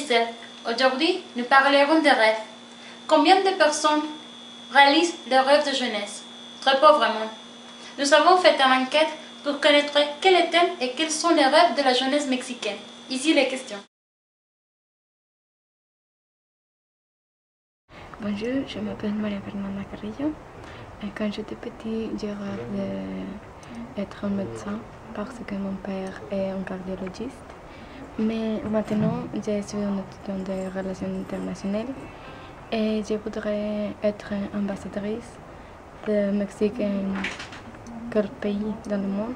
Gisèle. Aujourd'hui, nous parlerons des rêves. Combien de personnes réalisent leurs rêves de jeunesse? Très peu vraiment. Nous avons fait une enquête pour connaître quels étaient et quels sont les rêves de la jeunesse mexicaine. Ici les questions. Bonjour, je m'appelle Maria Fernanda Carrillo. Et quand j'étais petite, je rêvais d'être un médecin parce que mon père est un cardiologiste. Mais maintenant, je suis une étudiante de relations internationales et je voudrais être ambassadrice de Mexique en quel pays dans le monde.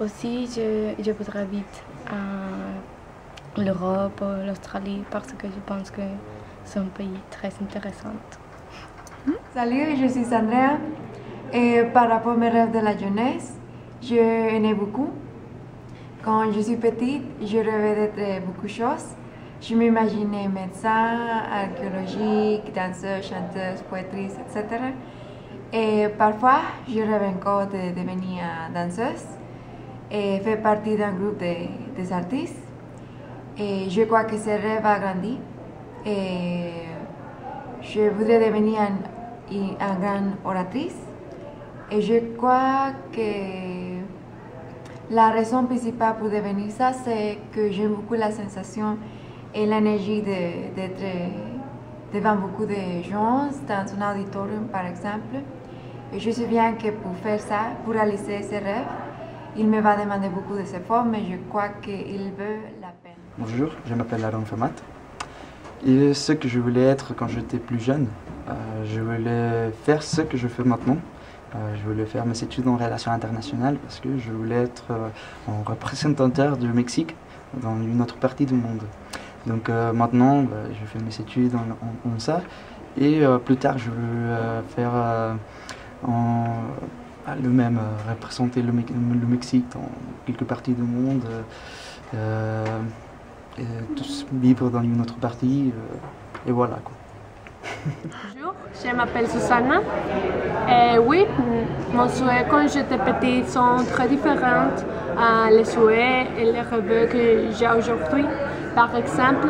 Aussi, je voudrais vite à l'Europe, l'Australie, parce que je pense que c'est un pays très intéressant. Salut, je suis Andrea. Et par rapport à mes rêves de la jeunesse, je aimais beaucoup. Quand je suis petite, je rêvais d'être beaucoup de choses. Je m'imaginais médecin, archéologique, danseuse, chanteuse, poétrice, etc. Et parfois, je rêve encore de devenir danseuse et faire partie d'un groupe des artistes. Et je crois que ce rêve a grandi. Et je voudrais devenir une grande oratrice. Et je crois que la raison principale pour devenir ça, c'est que j'aime beaucoup la sensation et l'énergie d'être devant beaucoup de gens, dans un auditorium par exemple. Et je sais bien que pour faire ça, pour réaliser ce rêve, il me va demander beaucoup d'efforts, mais je crois qu'il veut la peine. Bonjour, je m'appelle Aaron Famat. Et ce que je voulais être quand j'étais plus jeune, je voulais faire ce que je fais maintenant. Je voulais faire mes études en relations internationales parce que je voulais être un représentateur du Mexique dans une autre partie du monde. Donc maintenant, je fais mes études en ça et plus tard, je veux faire le même, représenter le Mexique dans quelques parties du monde, et tous vivre dans une autre partie, et voilà quoi. Bonjour, je m'appelle Susanna. Et oui, mon souhait quand j'étais petite sont très différents les souhaits et les rêves que j'ai aujourd'hui. Par exemple,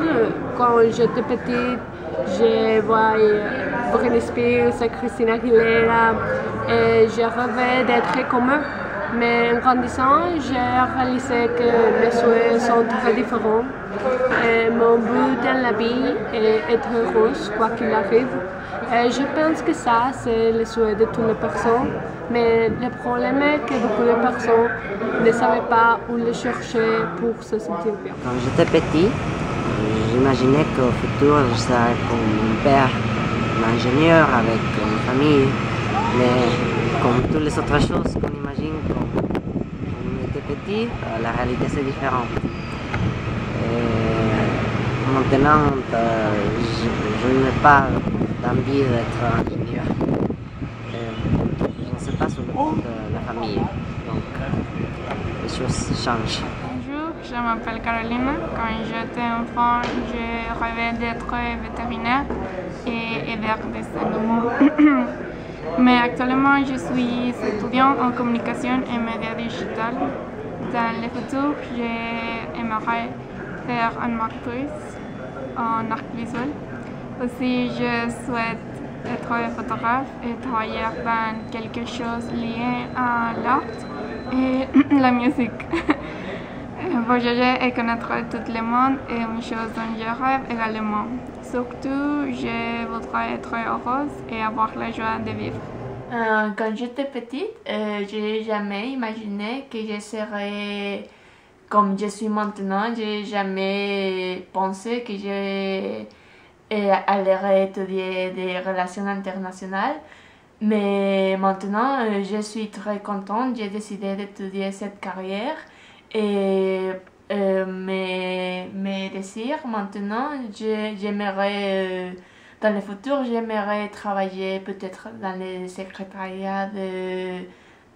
quand j'étais petite, je voyais Britney Spears et Christina Aguilera et je rêvais d'être comme eux. Mais en grandissant, j'ai réalisé que mes souhaits sont très différents. Et mon but dans la vie est être heureuse, quoi qu'il arrive. Et je pense que ça, c'est le souhait de toutes les personnes. Mais le problème est que beaucoup de personnes ne savaient pas où le chercher pour se sentir bien. Quand j'étais petit, j'imaginais qu'au futur, je serais comme mon père, un ingénieur avec une famille. Mais comme toutes les autres choses qu'on imagine quand on était petit, la réalité c'est différent. Et maintenant, je n'ai pas d'envie d'être ingénieur. Je ne sais pas sur le plan de la famille, donc les choses changent. Bonjour, je m'appelle Carolina. Quand j'étais enfant, je rêvais d'être vétérinaire et aider des animaux. Mais actuellement, je suis étudiante en communication et médias digitales. Dans le futur, j'aimerais faire une actrice en art visuel. Aussi, je souhaite être photographe et travailler dans quelque chose lié à l'art et la musique. Voyager et connaître tout le monde est une chose dont je rêve également. Surtout, je voudrais être heureuse et avoir la joie de vivre. Quand j'étais petite, j'ai jamais imaginé que je serais comme je suis maintenant. J'ai jamais pensé que je allais étudier des relations internationales. Mais maintenant, je suis très contente. J'ai décidé d'étudier cette carrière. Et mes désirs maintenant, j'aimerais, dans le futur, j'aimerais travailler peut-être dans les secrétariats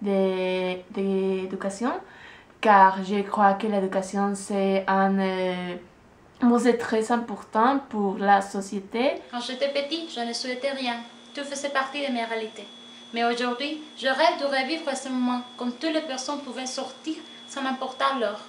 d'éducation, car je crois que l'éducation c'est un c'est très important pour la société. Quand j'étais petite, je ne souhaitais rien. Tout faisait partie de mes réalités. Mais aujourd'hui, je rêve de revivre ce moment, comme toutes les personnes pouvaient sortir sans n'importe l'heure.